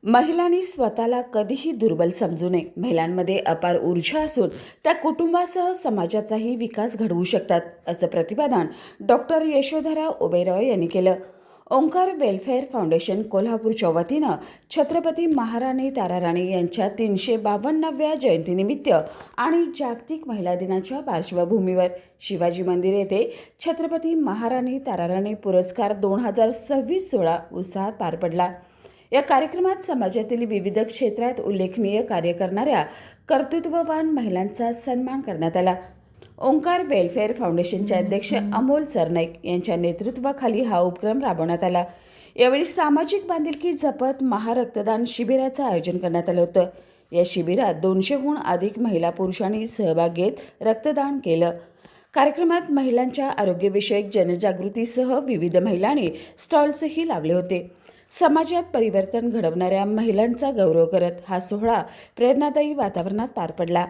महिलांनी स्वतःला कधीही दुर्बल समजू नये. महिलांमध्ये अपार ऊर्जा असून त्या कुटुंबासह समाजाचाही विकास घडवू शकतात, असं प्रतिपादन डॉक्टर यशोधरा ओबेरॉय यांनी केलं. ओंकार वेलफेअर फाउंडेशन कोल्हापूरच्या वतीनं छत्रपती महाराणी ताराराणी यांच्या 352व्या जयंतीनिमित्त आणि जागतिक महिला दिनाच्या पार्श्वभूमीवर शिवाजी मंदिर येथे छत्रपती महाराणी ताराराणी पुरस्कार 2026 उत्साहात पार पडला. या कार्यक्रमात समाजातील विविध क्षेत्रात उल्लेखनीय कार्य करणाऱ्या कर्तृत्ववान महिलांचा सन्मान करण्यात आला. ओंकार वेलफेअर फाउंडेशनचे अध्यक्ष अमोल सरनाईक यांच्या नेतृत्वाखाली हा उपक्रम राबवण्यात आला. यावेळी सामाजिक बांधिलकी जपत महारक्तदान शिबिराचं आयोजन करण्यात आलं होतं. या शिबिरात 200हून अधिक महिला पुरुषांनी सहभाग घेत रक्तदान केलं. कार्यक्रमात महिलांच्या आरोग्यविषयक जनजागृतीसह विविध महिलांनी स्टॉल्सही लावले होते. समाजात परिवर्तन घडवणाऱ्या महिलांचा गौरव करत हा सोहळा प्रेरणादायी वातावरणात पार पडला.